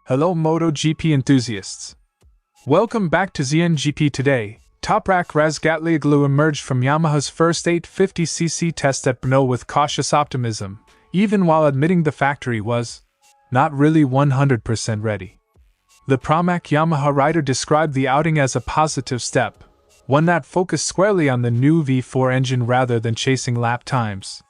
Hello MotoGP enthusiasts. Welcome back to ZNGP Today. Toprak Razgatlıoğlu emerged from Yamaha's first 850cc test at Brno with cautious optimism, even while admitting the factory was not really 100% ready. The Pramac Yamaha rider described the outing as a positive step, one that focused squarely on the new V4 engine rather than chasing lap times.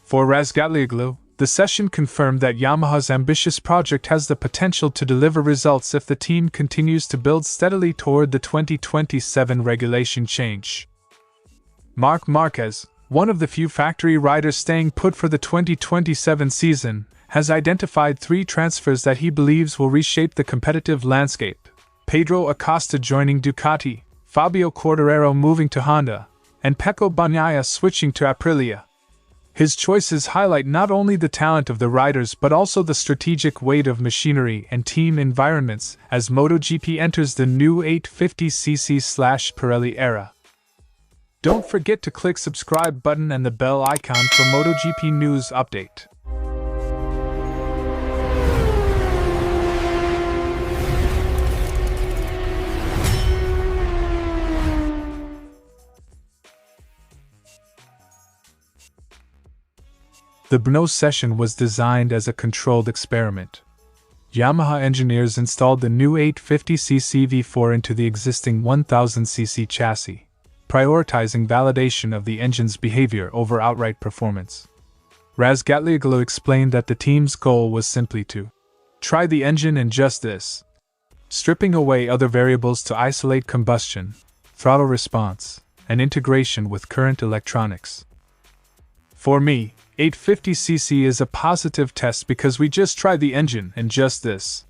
For Razgatlıoğlu, the session confirmed that Yamaha's ambitious project has the potential to deliver results if the team continues to build steadily toward the 2027 regulation change. Marc Márquez, one of the few factory riders staying put for the 2027 season, has identified 3 transfers that he believes will reshape the competitive landscape: Pedro Acosta joining Ducati, Fabio Quartararo moving to Honda, and Pecco Bagnaia switching to Aprilia. His choices highlight not only the talent of the riders but also the strategic weight of machinery and team environments as MotoGP enters the new 850cc/Pirelli era. Don't forget to click subscribe button and the bell icon for MotoGP news update. The Brno session was designed as a controlled experiment. Yamaha engineers installed the new 850cc V4 into the existing 1000cc chassis, prioritizing validation of the engine's behavior over outright performance. Razgatlıoğlu explained that the team's goal was simply to try the engine and just this, stripping away other variables to isolate combustion, throttle response, and integration with current electronics. For me, 850cc is a positive test because we just tried the engine and just this.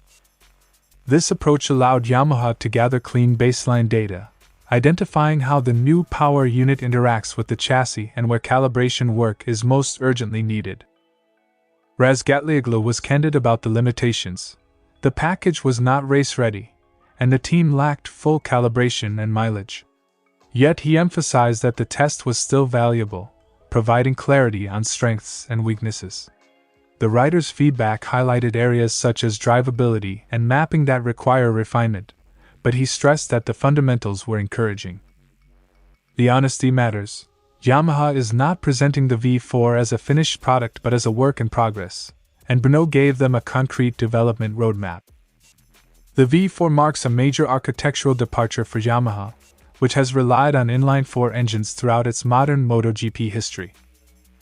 This approach allowed Yamaha to gather clean baseline data, identifying how the new power unit interacts with the chassis and where calibration work is most urgently needed. Razgatlıoğlu was candid about the limitations. The package was not race-ready, and the team lacked full calibration and mileage. Yet he emphasized that the test was still valuable, providing clarity on strengths and weaknesses. The rider's feedback highlighted areas such as drivability and mapping that require refinement, but he stressed that the fundamentals were encouraging. The honesty matters. Yamaha is not presenting the V4 as a finished product but as a work in progress, and Brno gave them a concrete development roadmap. The V4 marks a major architectural departure for Yamaha, which has relied on inline-4 engines throughout its modern MotoGP history.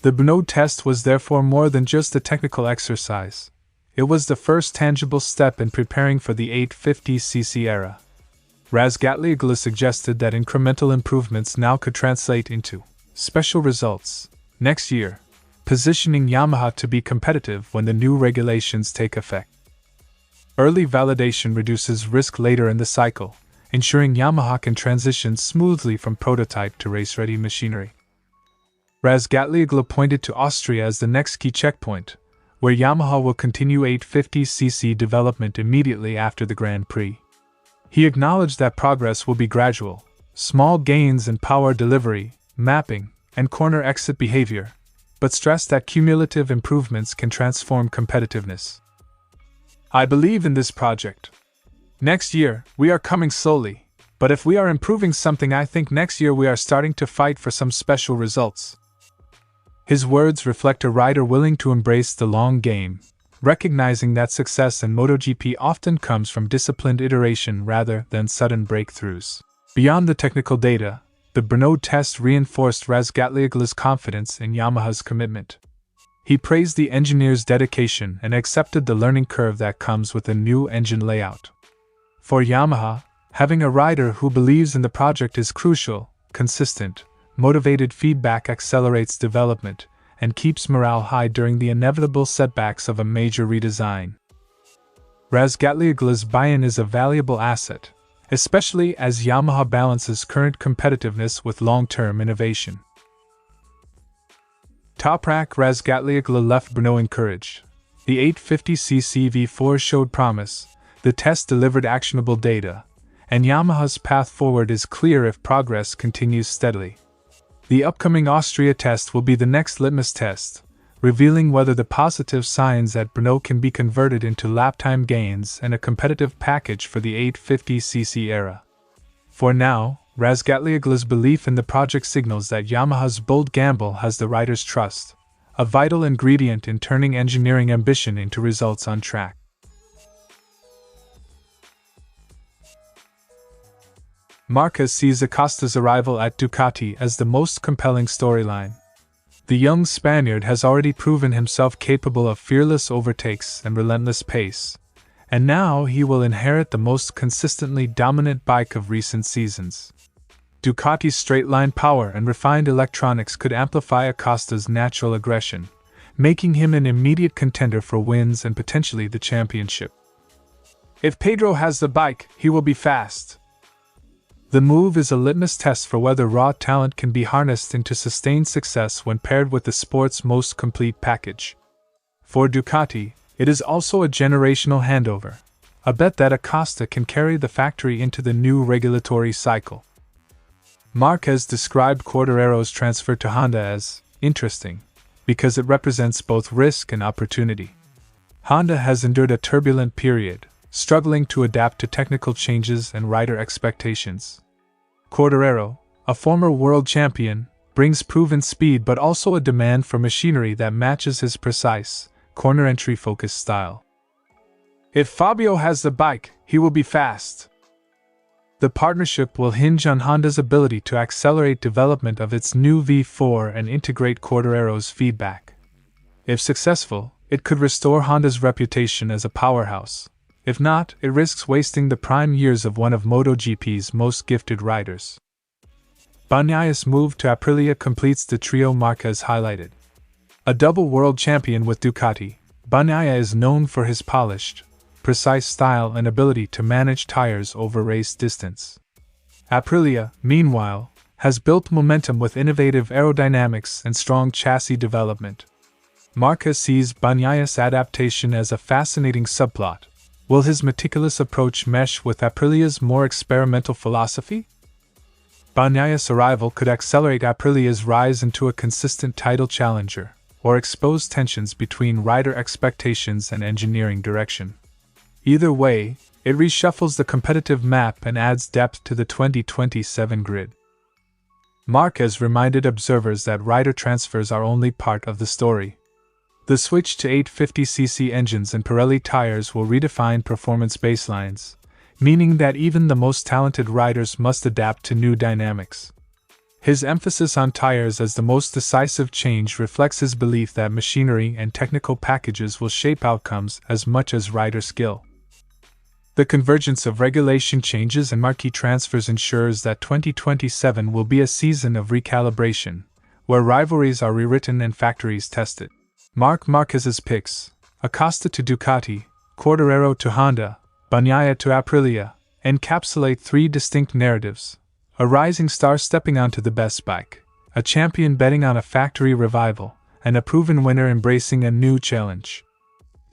The Brno test was therefore more than just a technical exercise. It was the first tangible step in preparing for the 850cc era. Razgatlıoğlu suggested that incremental improvements now could translate into special results next year, positioning Yamaha to be competitive when the new regulations take effect. Early validation reduces risk later in the cycle, ensuring Yamaha can transition smoothly from prototype to race-ready machinery. Razgatlıoğlu pointed to Austria as the next key checkpoint, where Yamaha will continue 850cc development immediately after the Grand Prix. He acknowledged that progress will be gradual, small gains in power delivery, mapping, and corner exit behavior, but stressed that cumulative improvements can transform competitiveness. I believe in this project. Next year, we are coming slowly, but if we are improving something, I think next year we are starting to fight for some special results. His words reflect a rider willing to embrace the long game, recognizing that success in MotoGP often comes from disciplined iteration rather than sudden breakthroughs. Beyond the technical data, the Brno test reinforced Razgatlıoğlu's confidence in Yamaha's commitment. He praised the engineers' dedication and accepted the learning curve that comes with a new engine layout. For Yamaha, having a rider who believes in the project is crucial. Consistent, motivated feedback accelerates development and keeps morale high during the inevitable setbacks of a major redesign. Razgatlıoğlu's buy-in is a valuable asset, especially as Yamaha balances current competitiveness with long-term innovation. Toprak Razgatlıoğlu left Brno encouraged. The 850cc V4 showed promise. The test delivered actionable data, and Yamaha's path forward is clear if progress continues steadily. The upcoming Austria test will be the next litmus test, revealing whether the positive signs at Brno can be converted into lap time gains and a competitive package for the 850cc era. For now, Razgatlıoğlu's belief in the project signals that Yamaha's bold gamble has the rider's trust, a vital ingredient in turning engineering ambition into results on track. Márquez sees Acosta's arrival at Ducati as the most compelling storyline. The young Spaniard has already proven himself capable of fearless overtakes and relentless pace, and now he will inherit the most consistently dominant bike of recent seasons. Ducati's straight-line power and refined electronics could amplify Acosta's natural aggression, making him an immediate contender for wins and potentially the championship. If Pedro has the bike, he will be fast. The move is a litmus test for whether raw talent can be harnessed into sustained success when paired with the sport's most complete package. For Ducati, it is also a generational handover, a bet that Acosta can carry the factory into the new regulatory cycle. Márquez described Quartararo's transfer to Honda as interesting, because it represents both risk and opportunity. Honda has endured a turbulent period, struggling to adapt to technical changes and rider expectations. Quartararo, a former world champion, brings proven speed but also a demand for machinery that matches his precise, corner-entry-focused style. If Fabio has the bike, he will be fast. The partnership will hinge on Honda's ability to accelerate development of its new V4 and integrate Quartararo's feedback. If successful, it could restore Honda's reputation as a powerhouse. If not, it risks wasting the prime years of one of MotoGP's most gifted riders. Bagnaia's move to Aprilia completes the trio Márquez highlighted. A double world champion with Ducati, Bagnaia is known for his polished, precise style and ability to manage tires over race distance. Aprilia, meanwhile, has built momentum with innovative aerodynamics and strong chassis development. Márquez sees Bagnaia's adaptation as a fascinating subplot. Will his meticulous approach mesh with Aprilia's more experimental philosophy? Bagnaia's arrival could accelerate Aprilia's rise into a consistent title challenger, or expose tensions between rider expectations and engineering direction. Either way, it reshuffles the competitive map and adds depth to the 2027 grid. Márquez reminded observers that rider transfers are only part of the story. The switch to 850cc engines and Pirelli tires will redefine performance baselines, meaning that even the most talented riders must adapt to new dynamics. His emphasis on tires as the most decisive change reflects his belief that machinery and technical packages will shape outcomes as much as rider skill. The convergence of regulation changes and marquee transfers ensures that 2027 will be a season of recalibration, where rivalries are rewritten and factories tested. Marc Márquez's picks, Acosta to Ducati, Quartararo to Honda, Bagnaia to Aprilia, encapsulate three distinct narratives: a rising star stepping onto the best bike, a champion betting on a factory revival, and a proven winner embracing a new challenge.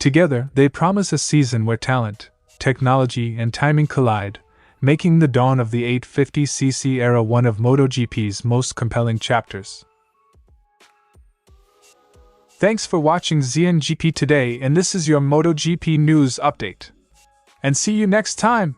Together, they promise a season where talent, technology, and timing collide, making the dawn of the 850cc era one of MotoGP's most compelling chapters. Thanks for watching ZNGP Today, and this is your MotoGP news update. And see you next time!